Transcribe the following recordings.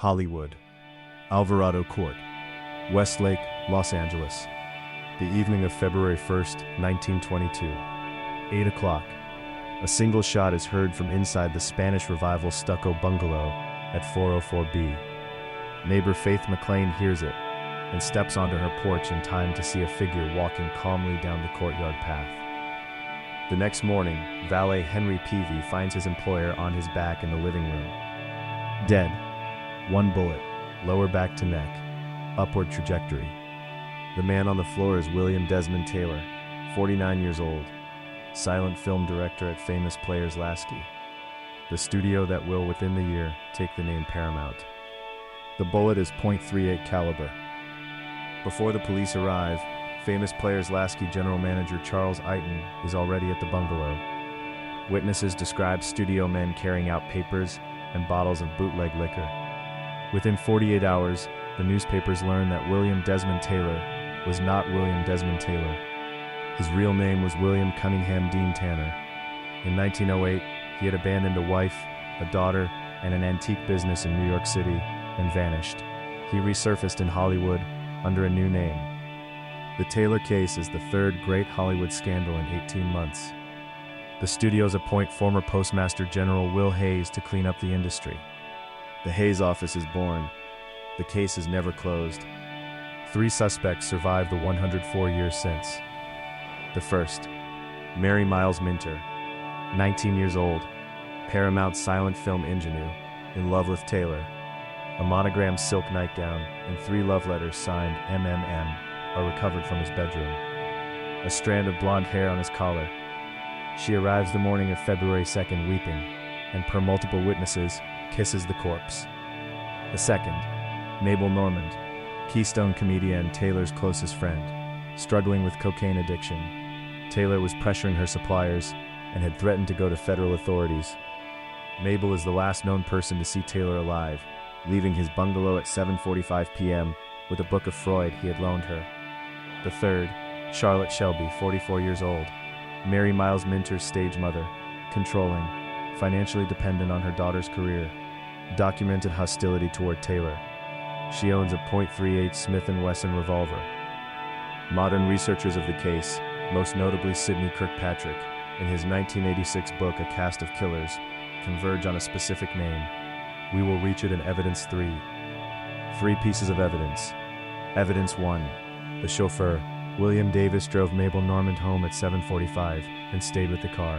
Hollywood, Alvarado Court, Westlake, Los Angeles. The evening of February 1st, 1922. 8 o'clock. A single shot is heard from inside the Spanish Revival stucco bungalow at 404B. Neighbor Faith MacLean hears it and steps onto her porch in time to see a figure walking calmly down the courtyard path. The next morning, valet Henry Peavey finds his employer on his back in the living room. Dead. One bullet, lower back to neck, upward trajectory. The man on the floor is William Desmond Taylor, 49 years old, silent film director at famous Players-Lasky, the studio that will, within the year, take the name Paramount. The bullet is .38 caliber. Before the police arrive, famous Players-Lasky general manager Charles Eyton is already at the bungalow. Witnesses describe studio men carrying out papers and bottles of bootleg liquor. Within 48 hours, the newspapers learn that William Desmond Taylor was not William Desmond Taylor. His real name was William Cunningham Deane-Tanner. In 1908, he had abandoned a wife, a daughter, and an antique business in New York City and vanished. He resurfaced in Hollywood under a new name. The Taylor case is the third great Hollywood scandal in 18 months. The studios appoint former Postmaster General Will Hayes to clean up the industry. The Hayes office is born. The case is never closed. 3 suspects survive the 104 years since. The first, Mary Miles Minter, 19 years old, Paramount silent film ingenue, in love with Taylor. A monogrammed silk nightgown and 3 love letters signed MMM are recovered from his bedroom. A strand of blonde hair on his collar. She arrives the morning of February 2nd weeping, and per multiple witnesses, kisses the corpse. The second, Mabel Normand, Keystone comedian Taylor's closest friend, struggling with cocaine addiction. Taylor was pressuring her suppliers and had threatened to go to federal authorities. Mabel is the last known person to see Taylor alive, leaving his bungalow at 7:45 p.m. with a book of Freud he had loaned her. The third, Charlotte Shelby, 44 years old, Mary Miles Minter's stage mother, controlling, financially dependent on her daughter's career, documented hostility toward Taylor. She owns a .38 Smith & Wesson revolver. Modern researchers of the case, most notably Sidney Kirkpatrick, in his 1986 book A Cast of Killers, converge on a specific name. We will reach it in Evidence 3. 3 pieces of evidence. Evidence 1. The chauffeur, William Davis, drove Mabel Normand home at 7:45 and stayed with the car.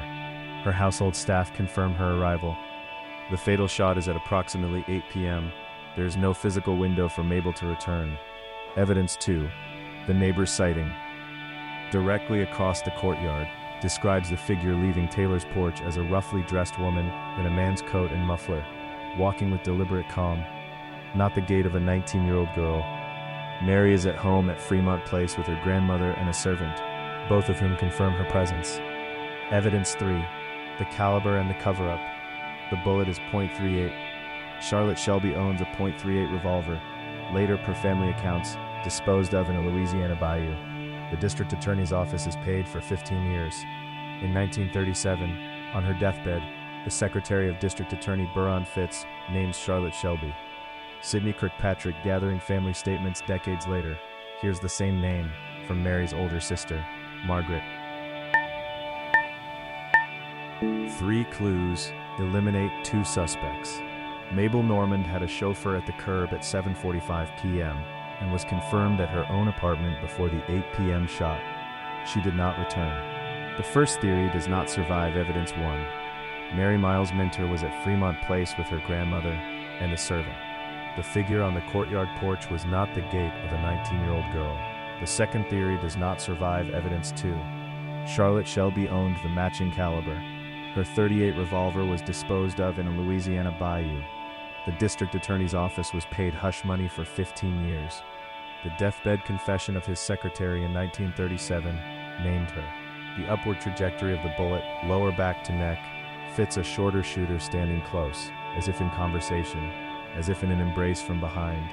Her household staff confirm her arrival. The fatal shot is at approximately 8 p.m. There is no physical window for Mabel to return. Evidence 2. The neighbor's sighting. Directly across the courtyard, describes the figure leaving Taylor's porch as a roughly dressed woman in a man's coat and muffler, walking with deliberate calm. Not the gait of a 19-year-old girl. Mary is at home at Fremont Place with her grandmother and a servant, both of whom confirm her presence. Evidence 3. The caliber and the cover-up. The bullet is .38. Charlotte Shelby owns a .38 revolver, later, per family accounts, disposed of in a Louisiana bayou. The district attorney's office is paid for 15 years. In 1937, on her deathbed, the secretary of District Attorney Buron Fitz names Charlotte Shelby. Sidney Kirkpatrick, gathering family statements decades later, hears the same name from Mary's older sister, Margaret. 3 clues eliminate 2 suspects. Mabel Normand had a chauffeur at the curb at 7:45 p.m. and was confirmed at her own apartment before the 8 p.m. shot. She did not return. The first theory does not survive Evidence 1. Mary Miles Minter was at Fremont Place with her grandmother and a servant. The figure on the courtyard porch was not the gait of a 19-year-old girl. The second theory does not survive Evidence 2. Charlotte Shelby owned the matching caliber. Her .38 revolver was disposed of in a Louisiana bayou. The district attorney's office was paid hush money for 15 years. The deathbed confession of his secretary in 1937 named her. The upward trajectory of the bullet, lower back to neck, fits a shorter shooter standing close, as if in conversation, as if in an embrace from behind.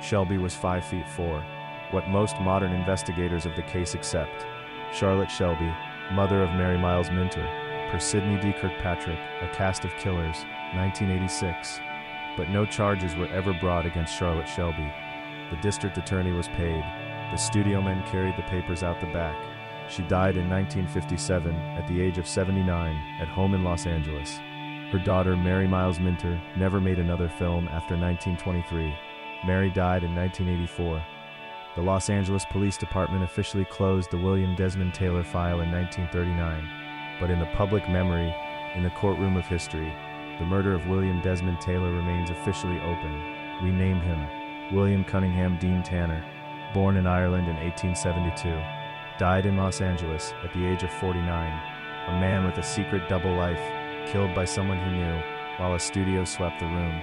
Shelby was 5'4", what most modern investigators of the case accept. Charlotte Shelby, mother of Mary Miles Minter, per Sidney D. Kirkpatrick, A Cast of Killers, 1986. but no charges were ever brought against Charlotte Shelby. The district attorney was paid. The studio men carried the papers out the back. She died in 1957 at the age of 79 at home in Los Angeles. Her daughter, Mary Miles Minter, never made another film after 1923. Mary died in 1984. The Los Angeles Police Department officially closed the William Desmond Taylor file in 1939, but in the public memory, in the courtroom of history, the murder of William Desmond Taylor remains officially open. We name him William Cunningham Deane-Tanner, born in Ireland in 1872, died in Los Angeles at the age of 49, a man with a secret double life, killed by someone he knew, while a studio swept the room.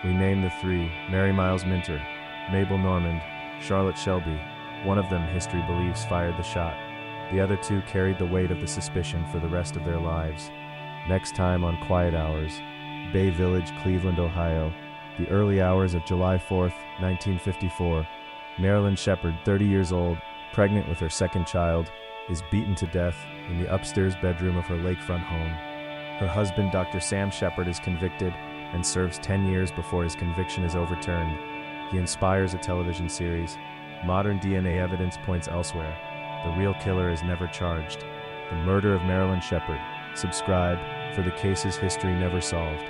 We name the three Mary Miles Minter, Mabel Normand, Charlotte Shelby. One of them, history believes, fired the shot. The other two carried the weight of the suspicion for the rest of their lives. Next time on Quiet Hours, Bay Village, Cleveland, Ohio, the early hours of July 4th, 1954, Marilyn Shepard, 30 years old, pregnant with her second child, is beaten to death in the upstairs bedroom of her lakefront home. Her husband, Dr. Sam Shepard, is convicted and serves 10 years before his conviction is overturned. He inspires a television series. Modern DNA evidence points elsewhere. The real killer is never charged. The Murder of Marilyn Shepard. Subscribe for the case's history never solved.